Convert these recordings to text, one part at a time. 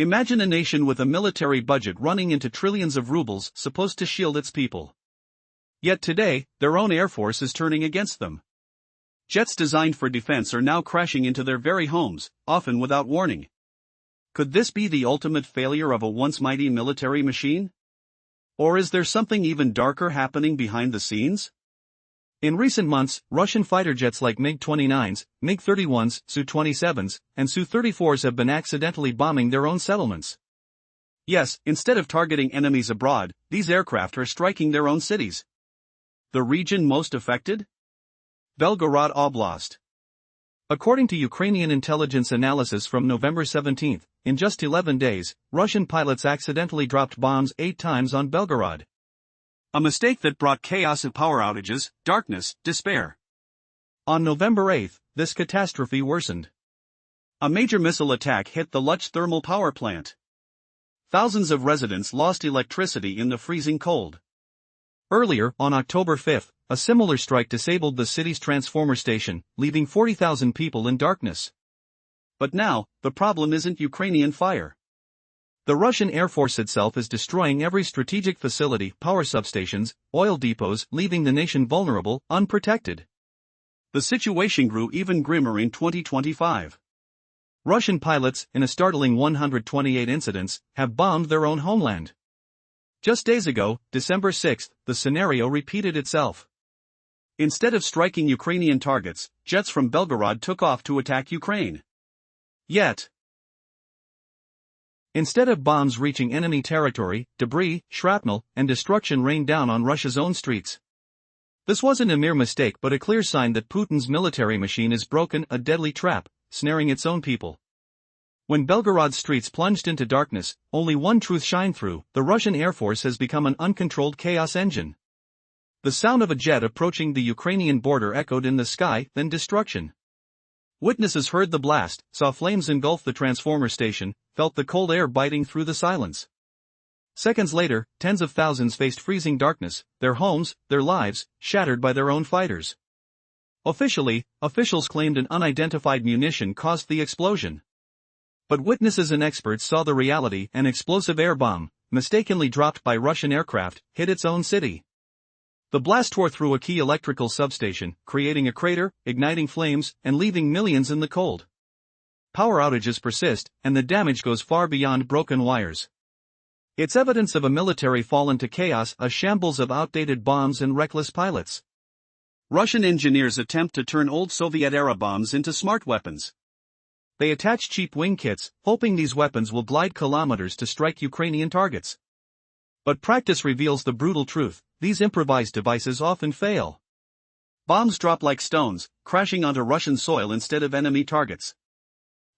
Imagine a nation with a military budget running into trillions of rubles supposed to shield its people. Yet today, their own air force is turning against them. Jets designed for defense are now crashing into their very homes, often without warning. Could this be the ultimate failure of a once mighty military machine? Or is there something even darker happening behind the scenes? In recent months, Russian fighter jets like MiG-29s, MiG-31s, Su-27s, and Su-34s have been accidentally bombing their own settlements. Yes, instead of targeting enemies abroad, these aircraft are striking their own cities. The region most affected? Belgorod Oblast. According to Ukrainian intelligence analysis from November 17, in just 11 days, Russian pilots accidentally dropped bombs 8 times on Belgorod. A mistake that brought chaos of power outages, darkness, despair. On November 8, this catastrophe worsened. A major missile attack hit the Luch thermal power plant. Thousands of residents lost electricity in the freezing cold. Earlier, on October 5, a similar strike disabled the city's transformer station, leaving 40,000 people in darkness. But now, the problem isn't Ukrainian fire. The Russian Air Force itself is destroying every strategic facility, power substations, oil depots, leaving the nation vulnerable, unprotected. The situation grew even grimmer in 2025. Russian pilots, in a startling 128 incidents, have bombed their own homeland. Just days ago, December 6, the scenario repeated itself. Instead of striking Ukrainian targets, jets from Belgorod took off to attack Ukraine. Yet, instead of bombs reaching enemy territory, debris, shrapnel, and destruction rained down on Russia's own streets. This wasn't a mere mistake but a clear sign that Putin's military machine is broken, a deadly trap, snaring its own people. When Belgorod's streets plunged into darkness, only one truth shined through: the Russian Air Force has become an uncontrolled chaos engine. The sound of a jet approaching the Ukrainian border echoed in the sky, then destruction. Witnesses heard the blast, saw flames engulf the transformer station, felt the cold air biting through the silence. Seconds later, tens of thousands faced freezing darkness, their homes, their lives, shattered by their own fighters. Officially, officials claimed an unidentified munition caused the explosion. But witnesses and experts saw the reality: an explosive air bomb, mistakenly dropped by Russian aircraft, hit its own city. The blast tore through a key electrical substation, creating a crater, igniting flames, and leaving millions in the cold. Power outages persist, and the damage goes far beyond broken wires. It's evidence of a military fallen to chaos, a shambles of outdated bombs and reckless pilots. Russian engineers attempt to turn old Soviet-era bombs into smart weapons. They attach cheap wing kits, hoping these weapons will glide kilometers to strike Ukrainian targets. But practice reveals the brutal truth: these improvised devices often fail. Bombs drop like stones, crashing onto Russian soil instead of enemy targets.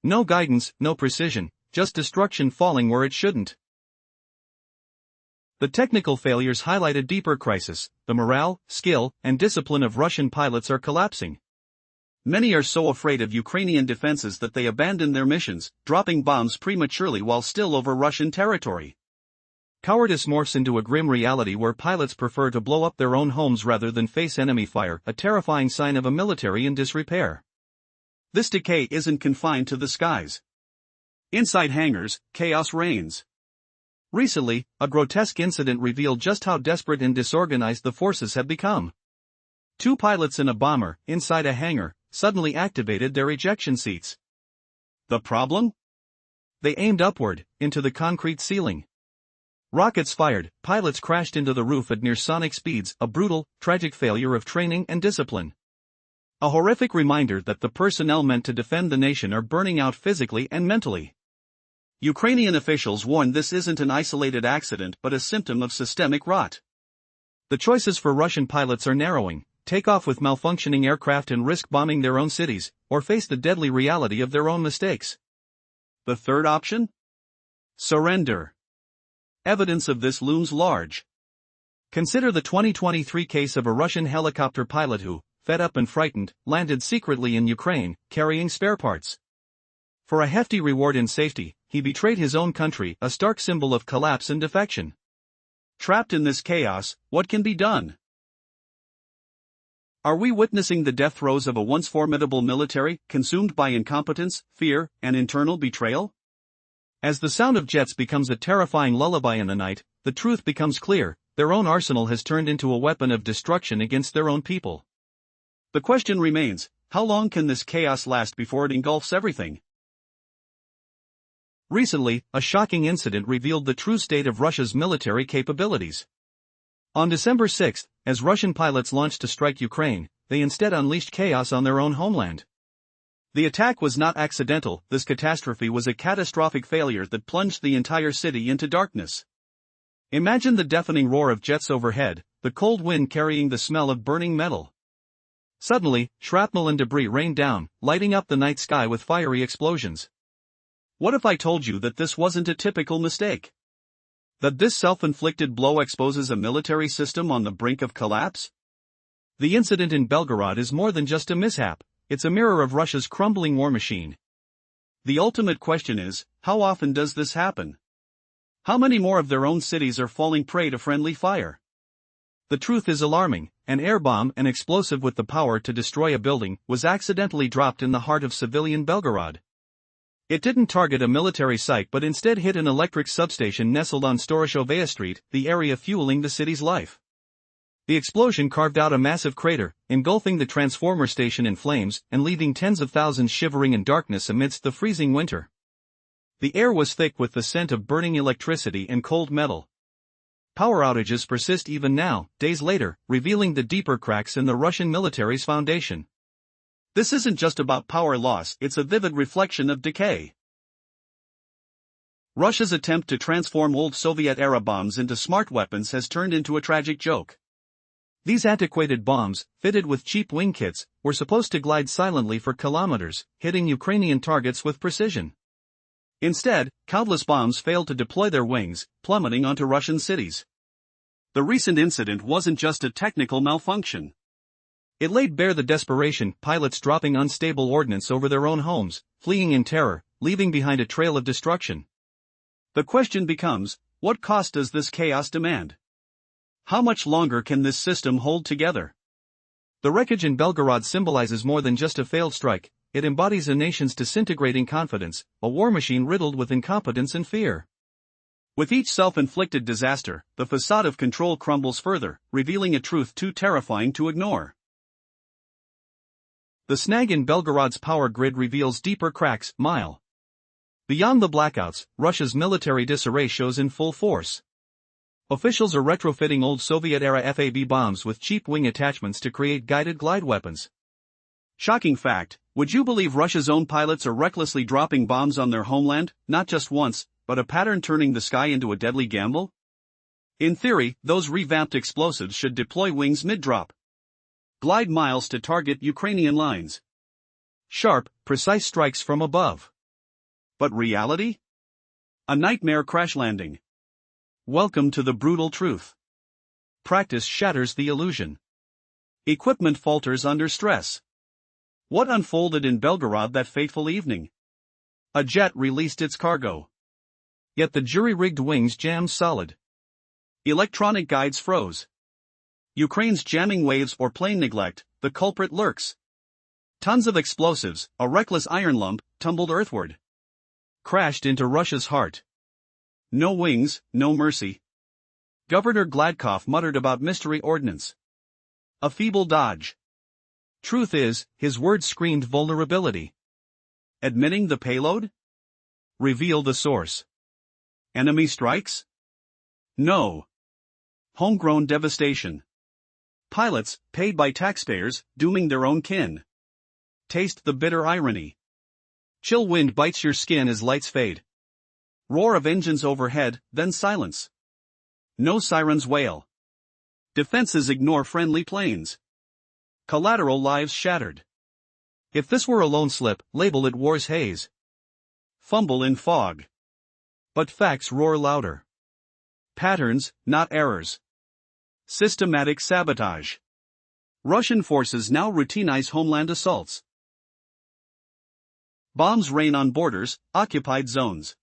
No guidance, no precision, just destruction falling where it shouldn't. The technical failures highlight a deeper crisis: the morale, skill, and discipline of Russian pilots are collapsing. Many are so afraid of Ukrainian defenses that they abandon their missions, dropping bombs prematurely while still over Russian territory. Cowardice morphs into a grim reality where pilots prefer to blow up their own homes rather than face enemy fire, a terrifying sign of a military in disrepair. This decay isn't confined to the skies. Inside hangars, chaos reigns. Recently, a grotesque incident revealed just how desperate and disorganized the forces have become. 2 pilots in a bomber, inside a hangar, suddenly activated their ejection seats. The problem? They aimed upward, into the concrete ceiling. Rockets fired, pilots crashed into the roof at near-sonic speeds, a brutal, tragic failure of training and discipline. A horrific reminder that the personnel meant to defend the nation are burning out physically and mentally. Ukrainian officials warn this isn't an isolated accident but a symptom of systemic rot. The choices for Russian pilots are narrowing: take off with malfunctioning aircraft and risk bombing their own cities, or face the deadly reality of their own mistakes. The third option? Surrender. Evidence of this looms large. Consider the 2023 case of a Russian helicopter pilot who, fed up and frightened, landed secretly in Ukraine, carrying spare parts. For a hefty reward in safety, he betrayed his own country, a stark symbol of collapse and defection. Trapped in this chaos, what can be done? Are we witnessing the death throes of a once formidable military, consumed by incompetence, fear, and internal betrayal? As the sound of jets becomes a terrifying lullaby in the night, the truth becomes clear: their own arsenal has turned into a weapon of destruction against their own people. The question remains, how long can this chaos last before it engulfs everything? Recently, a shocking incident revealed the true state of Russia's military capabilities. On December 6, as Russian pilots launched to strike Ukraine, they instead unleashed chaos on their own homeland. The attack was not accidental. This catastrophe was a catastrophic failure that plunged the entire city into darkness. Imagine the deafening roar of jets overhead, the cold wind carrying the smell of burning metal. Suddenly, shrapnel and debris rained down, lighting up the night sky with fiery explosions. What if I told you that this wasn't a typical mistake? That this self-inflicted blow exposes a military system on the brink of collapse? The incident in Belgorod is more than just a mishap. It's a mirror of Russia's crumbling war machine. The ultimate question is, how often does this happen? How many more of their own cities are falling prey to friendly fire? The truth is alarming. An air bomb, an explosive with the power to destroy a building, was accidentally dropped in the heart of civilian Belgorod. It didn't target a military site but instead hit an electric substation nestled on Storoshovaya Street, the area fueling the city's life. The explosion carved out a massive crater, engulfing the transformer station in flames and leaving tens of thousands shivering in darkness amidst the freezing winter. The air was thick with the scent of burning electricity and cold metal. Power outages persist even now, days later, revealing the deeper cracks in the Russian military's foundation. This isn't just about power loss, it's a vivid reflection of decay. Russia's attempt to transform old Soviet-era bombs into smart weapons has turned into a tragic joke. These antiquated bombs, fitted with cheap wing kits, were supposed to glide silently for kilometers, hitting Ukrainian targets with precision. Instead, countless bombs failed to deploy their wings, plummeting onto Russian cities. The recent incident wasn't just a technical malfunction. It laid bare the desperation, pilots dropping unstable ordnance over their own homes, fleeing in terror, leaving behind a trail of destruction. The question becomes, what cost does this chaos demand? How much longer can this system hold together? The wreckage in Belgorod symbolizes more than just a failed strike. It embodies a nation's disintegrating confidence, a war machine riddled with incompetence and fear. With each self-inflicted disaster, the facade of control crumbles further, revealing a truth too terrifying to ignore. The snag in Belgorod's power grid reveals deeper cracks, mile. Beyond the blackouts, Russia's military disarray shows in full force. Officials are retrofitting old Soviet-era FAB bombs with cheap wing attachments to create guided glide weapons. Shocking fact, would you believe Russia's own pilots are recklessly dropping bombs on their homeland, not just once, but a pattern turning the sky into a deadly gamble? In theory, those revamped explosives should deploy wings mid-drop. Glide miles to target Ukrainian lines. Sharp, precise strikes from above. But reality? A nightmare crash landing. Welcome to the brutal truth. Practice shatters the illusion. Equipment falters under stress. What unfolded in Belgorod that fateful evening? A jet released its cargo. Yet the jury-rigged wings jammed solid. Electronic guides froze. Ukraine's jamming waves or plane neglect, the culprit lurks. Tons of explosives, a reckless iron lump, tumbled earthward. Crashed into Russia's heart. No wings, no mercy. Governor Gladkov muttered about mystery ordnance. A feeble dodge. Truth is, his words screamed vulnerability. Admitting the payload? Reveal the source. Enemy strikes? No. Homegrown devastation. Pilots, paid by taxpayers, dooming their own kin. Taste the bitter irony. Chill wind bites your skin as lights fade. Roar of engines overhead, then silence. No sirens wail. Defenses ignore friendly planes. Collateral lives shattered. If this were a lone slip, label it war's haze. Fumble in fog. But facts roar louder. Patterns, not errors. Systematic sabotage. Russian forces now routinize homeland assaults. Bombs rain on borders, occupied zones.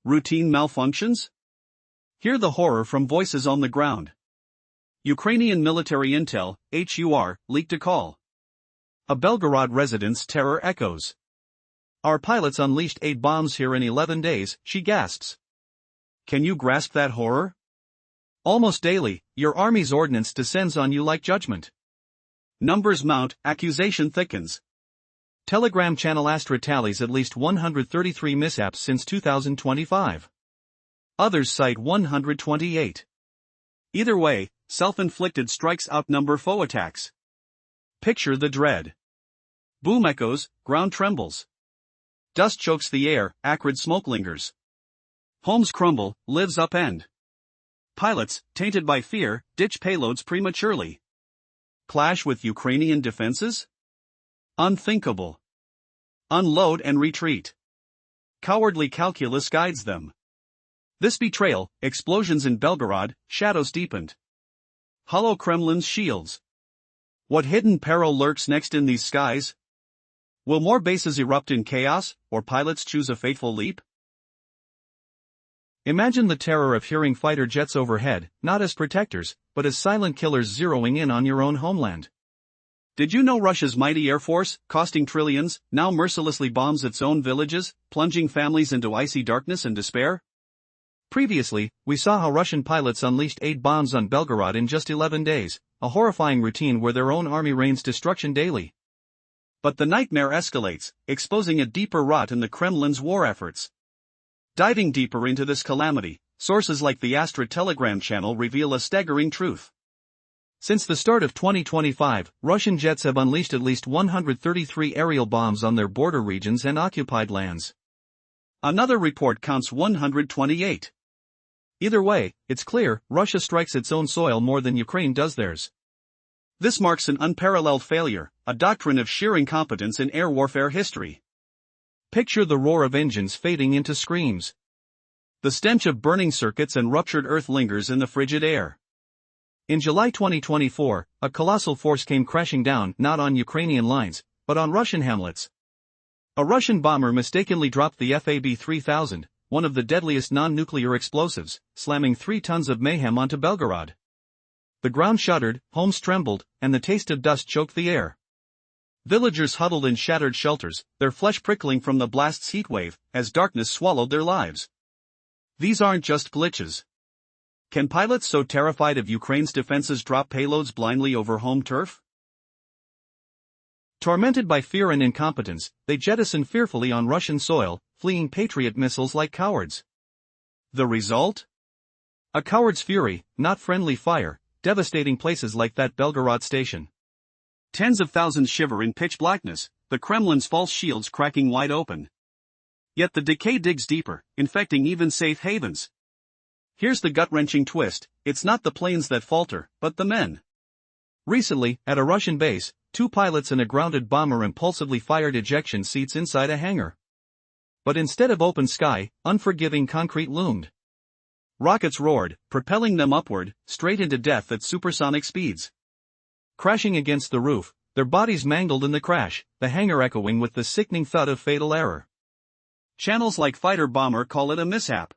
Routine malfunctions? Hear the horror from voices on the ground. Ukrainian military intel, HUR, leaked a call. A Belgorod resident's terror echoes. Our pilots unleashed 8 bombs here in 11 days, she gasps. Can you grasp that horror? Almost daily, your army's ordnance descends on you like judgment. Numbers mount, accusation thickens. Telegram channel Astra tallies at least 133 mishaps since 2025. Others cite 128. Either way, self-inflicted strikes outnumber foe attacks. Picture the dread. Boom echoes, ground trembles. Dust chokes the air, acrid smoke lingers. Homes crumble, lives upend. Pilots, tainted by fear, ditch payloads prematurely. Clash with Ukrainian defenses? Unthinkable. Unload and retreat. Cowardly calculus guides them. This betrayal, explosions in Belgorod, shadows deepened. Hollow Kremlin's shields. What hidden peril lurks next in these skies? Will more bases erupt in chaos, or pilots choose a fateful leap? Imagine the terror of hearing fighter jets overhead, not as protectors, but as silent killers zeroing in on your own homeland. Did you know Russia's mighty air force, costing trillions, now mercilessly bombs its own villages, plunging families into icy darkness and despair? Previously, we saw how Russian pilots unleashed 8 bombs on Belgorod in just 11 days, a horrifying routine where their own army rains destruction daily. But the nightmare escalates, exposing a deeper rot in the Kremlin's war efforts. Diving deeper into this calamity, sources like the Astra Telegram channel reveal a staggering truth. Since the start of 2025, Russian jets have unleashed at least 133 aerial bombs on their border regions and occupied lands. Another report counts 128. Either way, it's clear, Russia strikes its own soil more than Ukraine does theirs. This marks an unparalleled failure, a doctrine of sheer incompetence in air warfare history. Picture the roar of engines fading into screams. The stench of burning circuits and ruptured earth lingers in the frigid air. In July 2024, a colossal force came crashing down not on Ukrainian lines, but on Russian hamlets. A Russian bomber mistakenly dropped the FAB-3000, one of the deadliest non-nuclear explosives, slamming 3 tons of mayhem onto Belgorod. The ground shuddered, homes trembled, and the taste of dust choked the air. Villagers huddled in shattered shelters, their flesh prickling from the blast's heat wave, as darkness swallowed their lives. These aren't just glitches. Can pilots so terrified of Ukraine's defenses drop payloads blindly over home turf? Tormented by fear and incompetence, they jettison fearfully on Russian soil, fleeing Patriot missiles like cowards. The result? A coward's fury, not friendly fire, devastating places like that Belgorod station. Tens of thousands shiver in pitch blackness, the Kremlin's false shields cracking wide open. Yet the decay digs deeper, infecting even safe havens. Here's the gut-wrenching twist, it's not the planes that falter, but the men. Recently, at a Russian base, 2 pilots and a grounded bomber impulsively fired ejection seats inside a hangar. But instead of open sky, unforgiving concrete loomed. Rockets roared, propelling them upward, straight into death at supersonic speeds. Crashing against the roof, their bodies mangled in the crash, the hangar echoing with the sickening thud of fatal error. Channels like Fighter Bomber call it a mishap.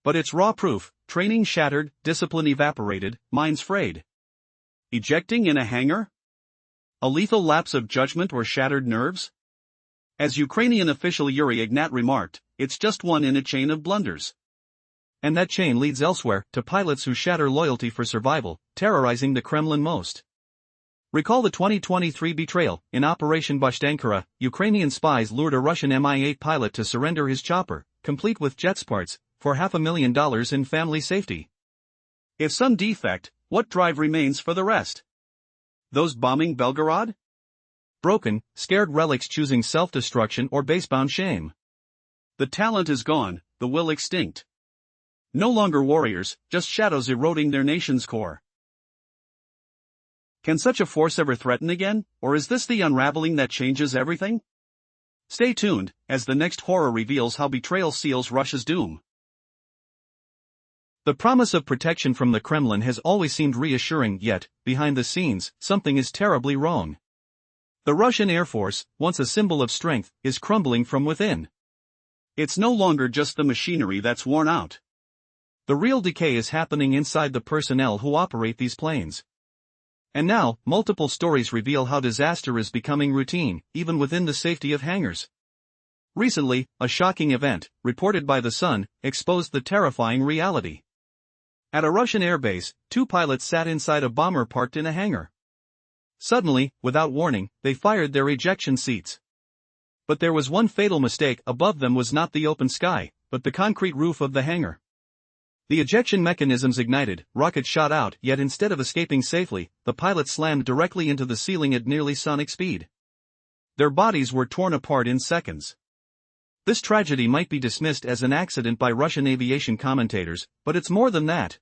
But it's raw proof, training shattered, discipline evaporated, minds frayed. Ejecting in a hangar? A lethal lapse of judgment or shattered nerves? As Ukrainian official Yuri Ignat remarked, it's just one in a chain of blunders. And that chain leads elsewhere, to pilots who shatter loyalty for survival, terrorizing the Kremlin most. Recall the 2023 betrayal. In Operation Bashtankara, Ukrainian spies lured a Russian Mi-8 pilot to surrender his chopper, complete with jets parts, for $500,000 in family safety. If some defect, what drive remains for the rest? Those bombing Belgorod? Broken, scared relics choosing self-destruction or basebound shame. The talent is gone, the will extinct. No longer warriors, just shadows eroding their nation's core. Can such a force ever threaten again, or is this the unraveling that changes everything? Stay tuned, as the next horror reveals how betrayal seals Russia's doom. The promise of protection from the Kremlin has always seemed reassuring, yet, behind the scenes, something is terribly wrong. The Russian Air Force, once a symbol of strength, is crumbling from within. It's no longer just the machinery that's worn out. The real decay is happening inside the personnel who operate these planes. And now, multiple stories reveal how disaster is becoming routine, even within the safety of hangars. Recently, a shocking event, reported by The Sun, exposed the terrifying reality. At a Russian airbase, two pilots sat inside a bomber parked in a hangar. Suddenly, without warning, they fired their ejection seats. But there was one fatal mistake: above them was not the open sky, but the concrete roof of the hangar. The ejection mechanisms ignited, rockets shot out, yet instead of escaping safely, the pilots slammed directly into the ceiling at nearly sonic speed. Their bodies were torn apart in seconds. This tragedy might be dismissed as an accident by Russian aviation commentators, but it's more than that.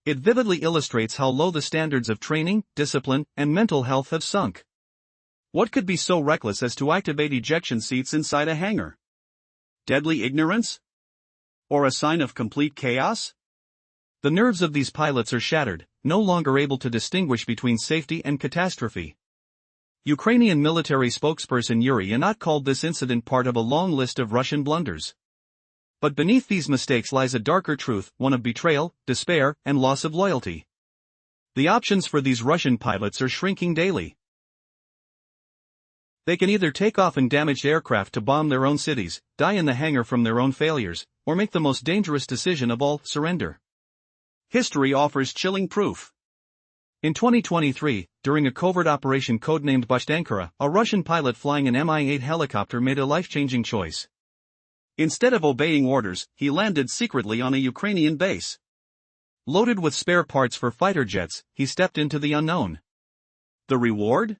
It vividly illustrates how low the standards of training, discipline, and mental health have sunk. What could be so reckless as to activate ejection seats inside a hangar? Deadly ignorance? Or a sign of complete chaos? The nerves of these pilots are shattered, no longer able to distinguish between safety and catastrophe. Ukrainian military spokesperson Yuri Yanot called this incident part of a long list of Russian blunders. But beneath these mistakes lies a darker truth, one of betrayal, despair, and loss of loyalty. The options for these Russian pilots are shrinking daily. They can either take off in damaged aircraft to bomb their own cities, die in the hangar from their own failures, or make the most dangerous decision of all: surrender. History offers chilling proof. In 2023, during a covert operation codenamed Bashtankara, a Russian pilot flying an Mi-8 helicopter made a life-changing choice. Instead of obeying orders, he landed secretly on a Ukrainian base. Loaded with spare parts for fighter jets, he stepped into the unknown. The reward?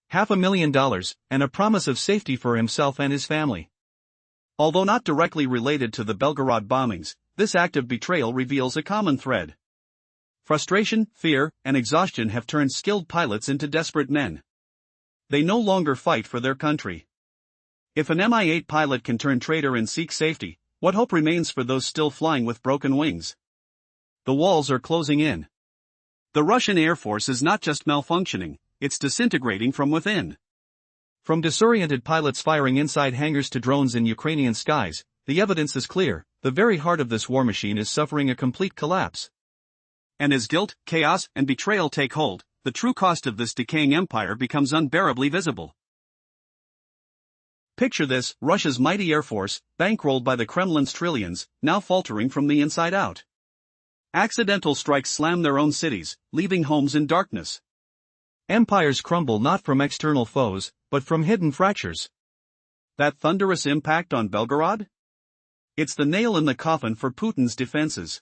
$500,000, and a promise of safety for himself and his family. Although not directly related to the Belgorod bombings, this act of betrayal reveals a common thread. Frustration, fear, and exhaustion have turned skilled pilots into desperate men. They no longer fight for their country. If an Mi-8 pilot can turn traitor and seek safety, what hope remains for those still flying with broken wings? The walls are closing in. The Russian Air Force is not just malfunctioning, it's disintegrating from within. From disoriented pilots firing inside hangars to drones in Ukrainian skies, the evidence is clear: the very heart of this war machine is suffering a complete collapse. And as guilt, chaos, and betrayal take hold, the true cost of this decaying empire becomes unbearably visible. Picture this: Russia's mighty air force, bankrolled by the Kremlin's trillions, now faltering from the inside out. Accidental strikes slam their own cities, leaving homes in darkness. Empires crumble not from external foes, but from hidden fractures. That thunderous impact on Belgorod? It's the nail in the coffin for Putin's defenses.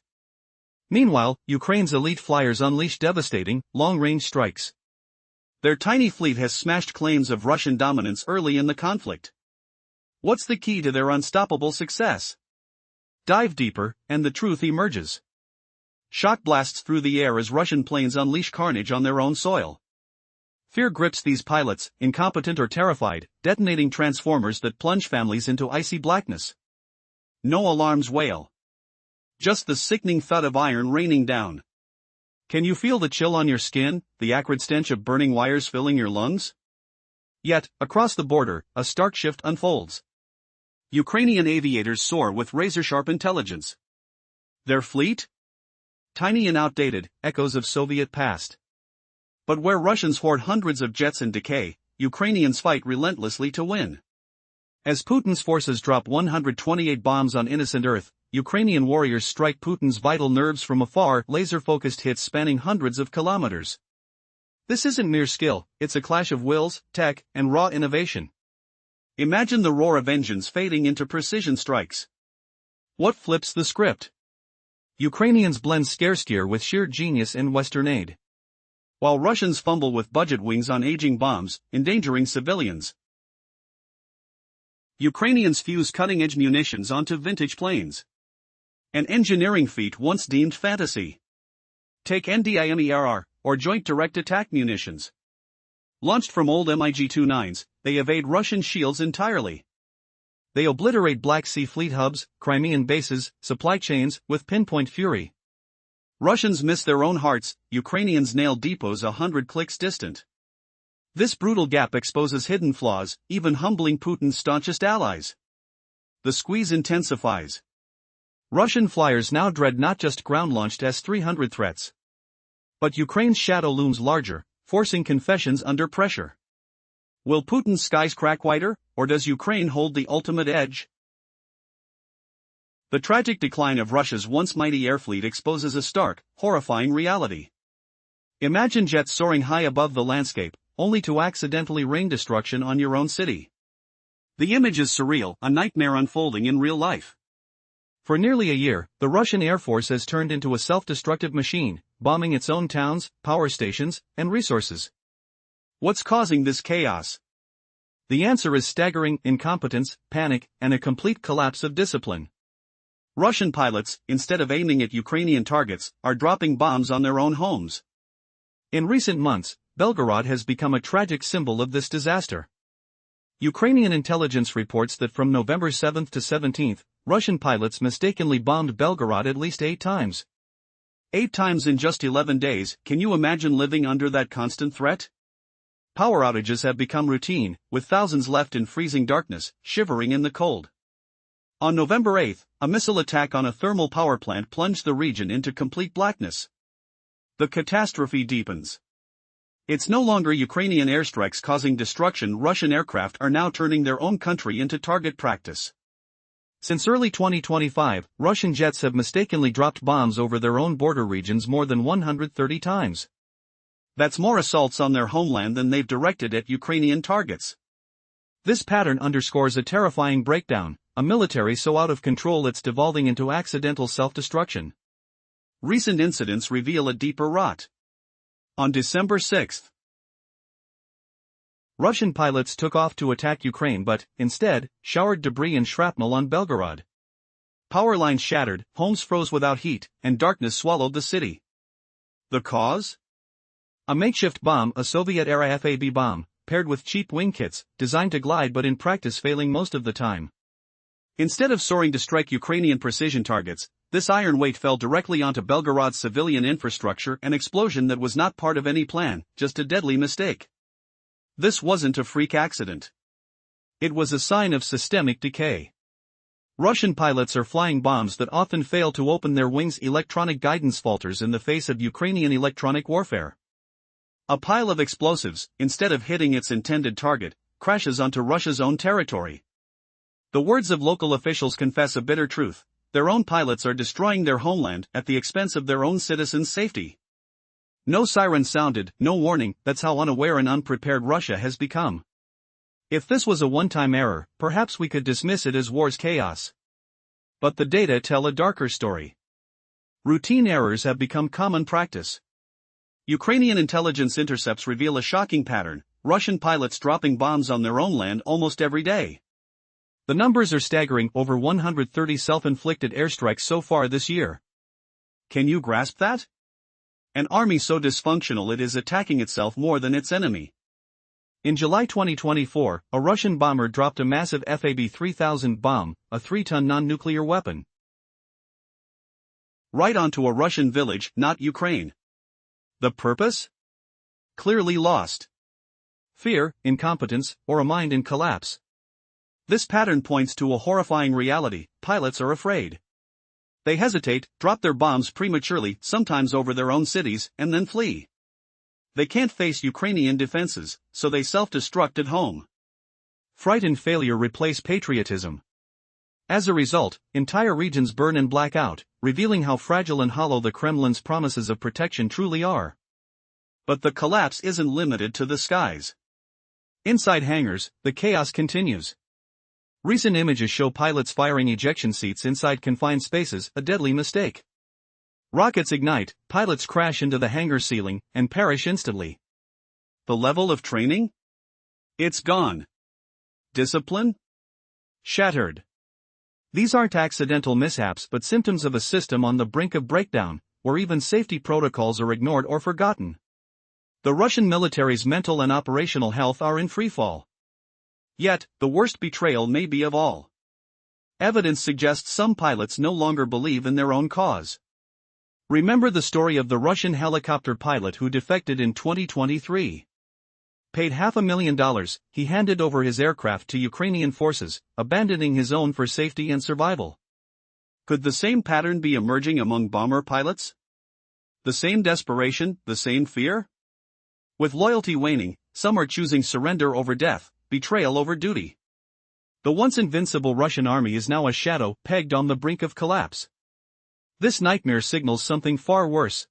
Meanwhile, Ukraine's elite flyers unleash devastating, long-range strikes. Their tiny fleet has smashed claims of Russian dominance early in the conflict. What's the key to their unstoppable success? Dive deeper, and the truth emerges. Shock blasts through the air as Russian planes unleash carnage on their own soil. Fear grips these pilots, incompetent or terrified, detonating transformers that plunge families into icy blackness. No alarms wail. Just the sickening thud of iron raining down. Can you feel the chill on your skin, the acrid stench of burning wires filling your lungs? Yet, across the border, a stark shift unfolds. Ukrainian aviators soar with razor-sharp intelligence. Their fleet? Tiny and outdated, echoes of Soviet past. But where Russians hoard hundreds of jets in decay, Ukrainians fight relentlessly to win. As Putin's forces drop 128 bombs on innocent Earth, Ukrainian warriors strike Putin's vital nerves from afar, laser-focused hits spanning hundreds of kilometers. This isn't mere skill, it's a clash of wills, tech, and raw innovation. Imagine the roar of engines fading into precision strikes. What flips the script? Ukrainians blend scarce gear with sheer genius and Western aid. While Russians fumble with budget wings on aging bombs, endangering civilians. Ukrainians fuse cutting-edge munitions onto vintage planes. An engineering feat once deemed fantasy. Take NDIMERR, or Joint Direct Attack munitions. Launched from old MiG-29s, they evade Russian shields entirely. They obliterate Black Sea Fleet hubs, Crimean bases, supply chains, with pinpoint fury. Russians miss their own hearts, Ukrainians nail depots 100 clicks distant. This brutal gap exposes hidden flaws, even humbling Putin's staunchest allies. The squeeze intensifies. Russian flyers now dread not just ground-launched S-300 threats. But Ukraine's shadow looms larger, forcing confessions under pressure. Will Putin's skies crack wider, or or does Ukraine hold the ultimate edge? The tragic decline of Russia's once mighty air fleet exposes a stark, horrifying reality. Imagine jets soaring high above the landscape, only to accidentally rain destruction on your own city. The image is surreal, a nightmare unfolding in real life. For nearly a year, the Russian Air Force has turned into a self-destructive machine, bombing its own towns, power stations, and resources. What's causing this chaos? The answer is staggering incompetence, panic, and a complete collapse of discipline. Russian pilots, instead of aiming at Ukrainian targets, are dropping bombs on their own homes. In recent months, Belgorod has become a tragic symbol of this disaster. Ukrainian intelligence reports that from November 7 to 17, Russian pilots mistakenly bombed Belgorod at least 8 times. 8 times in just 11 days, can you imagine living under that constant threat? Power outages have become routine, with thousands left in freezing darkness, shivering in the cold. On November 8, a missile attack on a thermal power plant plunged the region into complete blackness. The catastrophe deepens. It's no longer Ukrainian airstrikes causing destruction. Russian aircraft are now turning their own country into target practice. Since early 2025, Russian jets have mistakenly dropped bombs over their own border regions more than 130 times. That's more assaults on their homeland than they've directed at Ukrainian targets. This pattern underscores a terrifying breakdown, a military so out of control it's devolving into accidental self-destruction. Recent incidents reveal a deeper rot. On December 6, Russian pilots took off to attack Ukraine but, instead, showered debris and shrapnel on Belgorod. Power lines shattered, homes froze without heat, and darkness swallowed the city. The cause? A makeshift bomb, a Soviet-era FAB bomb, paired with cheap wing kits, designed to glide but in practice failing most of the time. Instead of soaring to strike Ukrainian precision targets, this iron weight fell directly onto Belgorod's civilian infrastructure, an explosion that was not part of any plan, just a deadly mistake. This wasn't a freak accident. It was a sign of systemic decay. Russian pilots are flying bombs that often fail to open their wings. Electronic guidance falters in the face of Ukrainian electronic warfare. A pile of explosives, instead of hitting its intended target, crashes onto Russia's own territory. The words of local officials confess a bitter truth: their own pilots are destroying their homeland at the expense of their own citizens' safety. No siren sounded, no warning. That's how unaware and unprepared Russia has become. If this was a one-time error, perhaps we could dismiss it as war's chaos. But the data tell a darker story. Routine errors have become common practice. Ukrainian intelligence intercepts reveal a shocking pattern: Russian pilots dropping bombs on their own land almost every day. The numbers are staggering: over 130 self-inflicted airstrikes so far this year. Can you grasp that? An army so dysfunctional it is attacking itself more than its enemy. In July 2024, a Russian bomber dropped a massive FAB-3000 bomb, a 3-ton non-nuclear weapon, right onto a Russian village, not Ukraine. The purpose? Clearly lost. Fear, incompetence, or a mind in collapse. This pattern points to a horrifying reality: pilots are afraid. They hesitate, drop their bombs prematurely, sometimes over their own cities, and then flee. They can't face Ukrainian defenses, so they self-destruct at home. Fright and failure replace patriotism. As a result, entire regions burn and black out, revealing how fragile and hollow the Kremlin's promises of protection truly are. But the collapse isn't limited to the skies. Inside hangars, the chaos continues. Recent images show pilots firing ejection seats inside confined spaces, a deadly mistake. Rockets ignite, pilots crash into the hangar ceiling, and perish instantly. The level of training? It's gone. Discipline? Shattered. These aren't accidental mishaps but symptoms of a system on the brink of breakdown, where even safety protocols are ignored or forgotten. The Russian military's mental and operational health are in freefall. Yet, the worst betrayal may be of all. Evidence suggests some pilots no longer believe in their own cause. Remember the story of the Russian helicopter pilot who defected in 2023. Paid $500,000, he handed over his aircraft to Ukrainian forces, abandoning his own for safety and survival. Could the same pattern be emerging among bomber pilots? The same desperation, the same fear? With loyalty waning, some are choosing surrender over death, betrayal over duty. The once invincible Russian army is now a shadow pegged on the brink of collapse. This nightmare signals something far worse.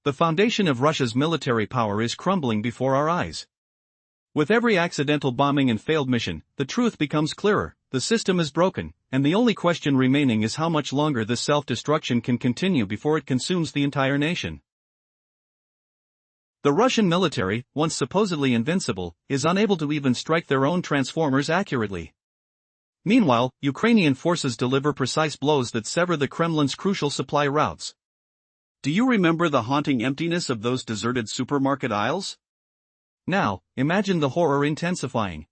The foundation of Russia's military power is crumbling before our eyes. With every accidental bombing and failed mission, the truth becomes clearer: the system is broken, and the only question remaining is how much longer this self-destruction can continue before it consumes the entire nation. The Russian military, once supposedly invincible, is unable to even strike their own transformers accurately. Meanwhile, Ukrainian forces deliver precise blows that sever the Kremlin's crucial supply routes. Do you remember the haunting emptiness of those deserted supermarket aisles? Now, imagine the horror intensifying.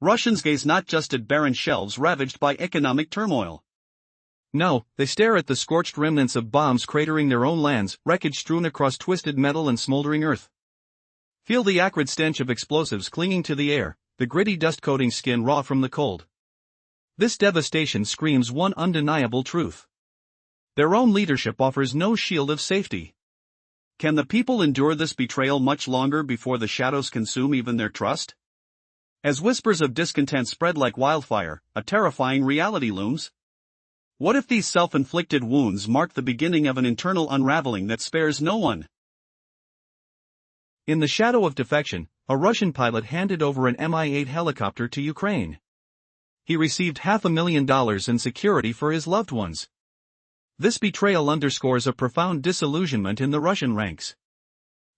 Russians gaze not just at barren shelves ravaged by economic turmoil. No, they stare at the scorched remnants of bombs cratering their own lands, wreckage strewn across twisted metal and smoldering earth. Feel the acrid stench of explosives clinging to the air, the gritty dust coating skin raw from the cold. This devastation screams one undeniable truth: their own leadership offers no shield of safety. Can the people endure this betrayal much longer before the shadows consume even their trust? As whispers of discontent spread like wildfire, a terrifying reality looms. What if these self-inflicted wounds mark the beginning of an internal unraveling that spares no one? In the shadow of defection, a Russian pilot handed over an Mi-8 helicopter to Ukraine. He received $500,000 in security for his loved ones. This betrayal underscores a profound disillusionment in the Russian ranks.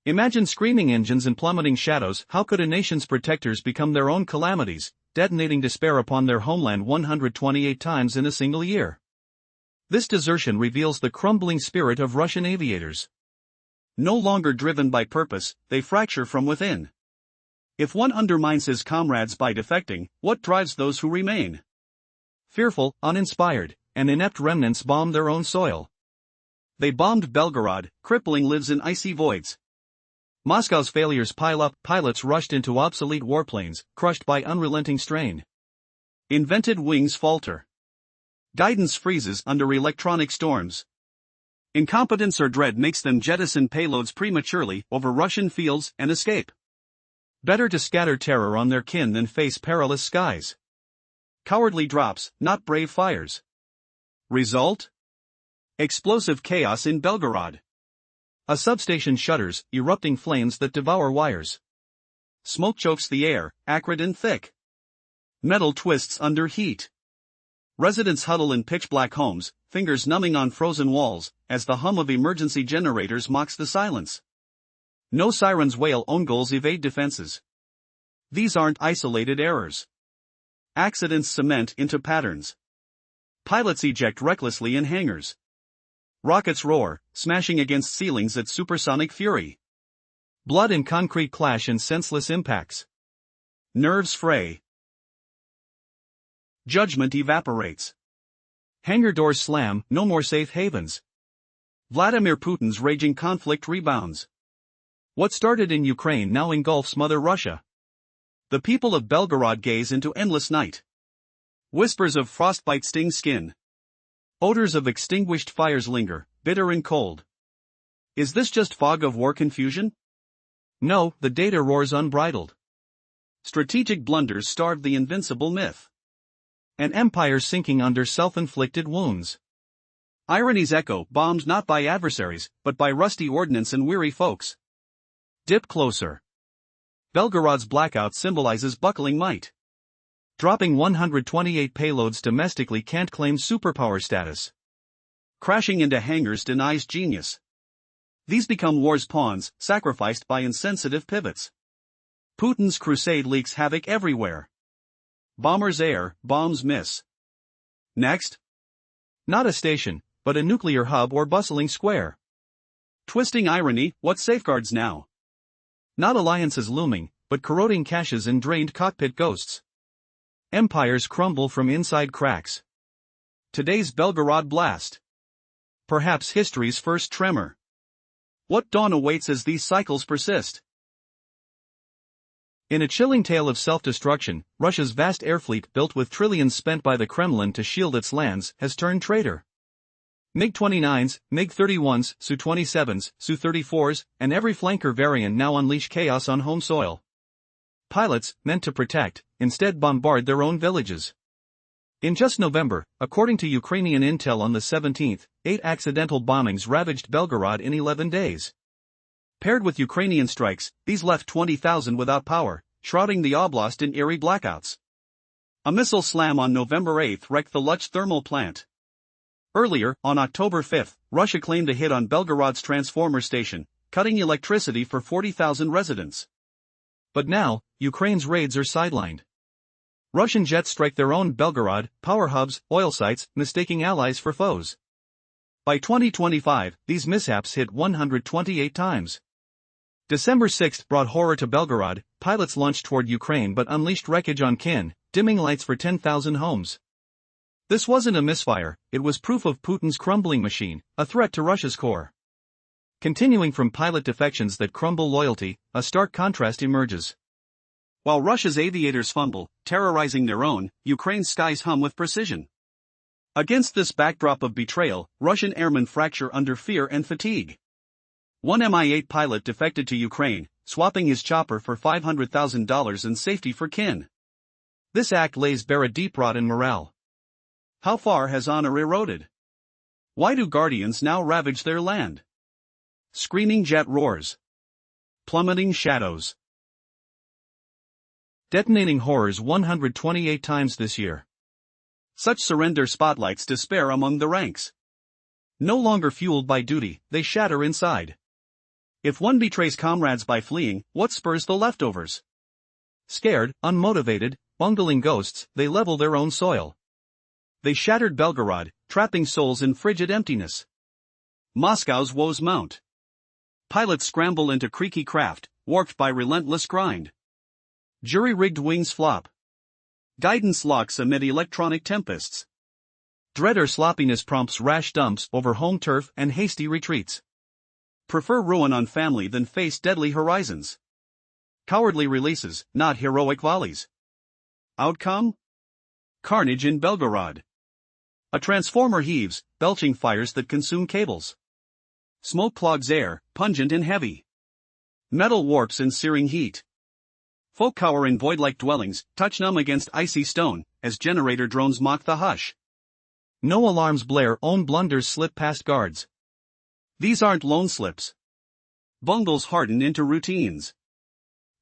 Imagine screaming engines and plummeting shadows. How could a nation's protectors become their own calamities, detonating despair upon their homeland 128 times in a single year? This desertion reveals the crumbling spirit of Russian aviators. No longer driven by purpose, they fracture from within. If one undermines his comrades by defecting, what drives those who remain? Fearful, uninspired, and inept remnants bomb their own soil. They bombed Belgorod, crippling lives in icy voids. Moscow's failures pile up, pilots rushed into obsolete warplanes, crushed by unrelenting strain. Invented wings falter. Guidance freezes under electronic storms. Incompetence or dread makes them jettison payloads prematurely over Russian fields and escape. Better to scatter terror on their kin than face perilous skies. Cowardly drops, not brave fires. Result? Explosive chaos in Belgorod. A substation shudders, erupting flames that devour wires. Smoke chokes the air, acrid and thick. Metal twists under heat. Residents huddle in pitch-black homes, fingers numbing on frozen walls, as the hum of emergency generators mocks the silence. No sirens wail, own goals evade defenses. These aren't isolated errors. Accidents cement into patterns. Pilots eject recklessly in hangars. Rockets roar, smashing against ceilings at supersonic fury. Blood and concrete clash in senseless impacts. Nerves fray. Judgment evaporates. Hangar doors slam, no more safe havens. Vladimir Putin's raging conflict rebounds. What started in Ukraine now engulfs Mother Russia. The people of Belgorod gaze into endless night. Whispers of frostbite sting skin. Odors of extinguished fires linger, bitter and cold. Is this just fog of war confusion? No, the data roars unbridled. Strategic blunders starve the invincible myth. An empire sinking under self-inflicted wounds. Irony's echo, bombed not by adversaries, but by rusty ordnance and weary folks. Dip closer. Belgorod's blackout symbolizes buckling might. Dropping 128 payloads domestically can't claim superpower status. Crashing into hangars denies genius. These become war's pawns, sacrificed by insensitive pivots. Putin's crusade leaks havoc everywhere. Bombers err, bombs miss. Next? Not a station, but a nuclear hub or bustling square. Twisting irony, what safeguards now? Not alliances looming, but corroding caches and drained cockpit ghosts. Empires crumble from inside cracks. Today's Belgorod blast. Perhaps history's first tremor. What dawn awaits as these cycles persist? In a chilling tale of self-destruction, Russia's vast air fleet, built with trillions spent by the Kremlin to shield its lands, has turned traitor. MiG-29s, MiG-31s, Su-27s, Su-34s, and every flanker variant now unleash chaos on home soil. pilots, meant to protect, instead bombard their own villages. In just November, according to Ukrainian intel on the 17th, 8 accidental bombings ravaged Belgorod in 11 days. Paired with Ukrainian strikes, these left 20,000 without power, shrouding the oblast in eerie blackouts. A missile slam on November 8 wrecked the Luch thermal plant. Earlier, on October 5, Russia claimed a hit on Belgorod's transformer station, cutting electricity for 40,000 residents. But now, Ukraine's raids are sidelined. Russian jets strike their own Belgorod, power hubs, oil sites, mistaking allies for foes. By 2025, these mishaps hit 128 times. December 6 brought horror to Belgorod. Pilots launched toward Ukraine but unleashed wreckage on Kin, dimming lights for 10,000 homes. This wasn't a misfire, it was proof of Putin's crumbling machine, a threat to Russia's core. Continuing from pilot defections that crumble loyalty, a stark contrast emerges. While Russia's aviators fumble, terrorizing their own, Ukraine's skies hum with precision. Against this backdrop of betrayal, Russian airmen fracture under fear and fatigue. One Mi-8 pilot defected to Ukraine, swapping his chopper for $500,000 in safety for Kin. This act lays bare a deep rot in morale. How far has honor eroded? Why do guardians now ravage their land? Screaming jet roars. Plummeting shadows. Detonating horrors 128 times this year. Such surrender spotlights despair among the ranks. No longer fueled by duty, they shatter inside. If one betrays comrades by fleeing, what spurs the leftovers? Scared, unmotivated, bungling ghosts, they level their own soil. They shattered Belgorod, trapping souls in frigid emptiness. Moscow's woes mount. Pilots scramble into creaky craft, warped by relentless grind. Jury-rigged wings flop. Guidance locks amid electronic tempests. Dread sloppiness prompts rash dumps over home turf and hasty retreats. Prefer ruin on family than face deadly horizons. Cowardly releases, not heroic volleys. Outcome? Carnage in Belgorod. A transformer heaves, belching fires that consume cables. Smoke clogs air, pungent and heavy. Metal warps in searing heat. Folk cower in void-like dwellings, touch-numb against icy stone, as generator drones mock the hush. No alarms blare, own blunders slip past guards. These aren't lone slips. Bungles harden into routines.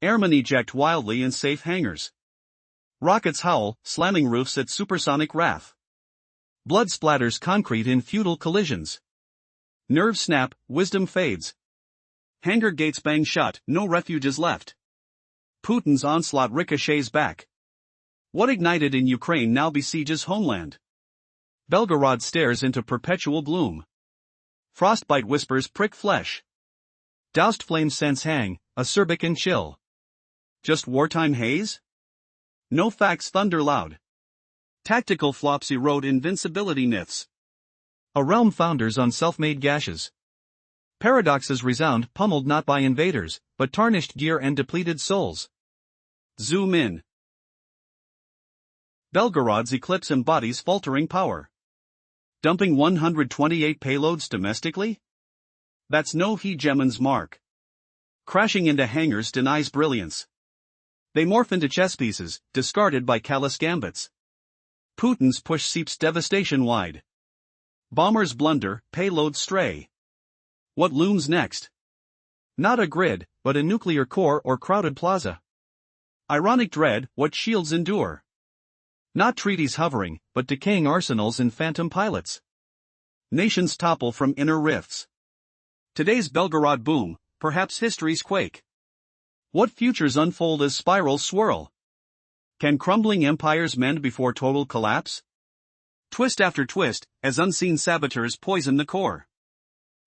Airmen eject wildly in safe hangars. Rockets howl, slamming roofs at supersonic wrath. Blood splatters concrete in futile collisions. Nerves snap, wisdom fades. Hangar gates bang shut, no refuge is left. Putin's onslaught ricochets back. What ignited in Ukraine now besieges homeland. Belgorod stares into perpetual gloom. Frostbite whispers prick flesh. Doused flame scents hang, acerbic and chill. Just wartime haze? No facts thunder loud. Tactical flops erode invincibility myths. A realm founders on self-made gashes. Paradoxes resound, pummeled not by invaders, but tarnished gear and depleted souls. Zoom in. Belgorod's eclipse embodies faltering power. Dumping 128 payloads domestically? That's no hegemon's mark. Crashing into hangars denies brilliance. They morph into chess pieces, discarded by callous gambits. Putin's push seeps devastation wide. Bombers blunder, payloads stray. What looms next? Not a grid, but a nuclear core or crowded plaza. Ironic dread, what shields endure. Not treaties hovering, but decaying arsenals and phantom pilots. Nations topple from inner rifts. Today's Belgorod boom, perhaps history's quake. What futures unfold as spirals swirl? Can crumbling empires mend before total collapse? Twist after twist, as unseen saboteurs poison the core.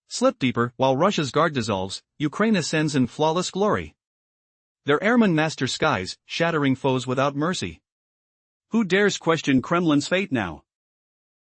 Slip deeper, while Russia's guard dissolves, Ukraine ascends in flawless glory. Their airmen master skies, shattering foes without mercy. Who dares question Kremlin's fate now?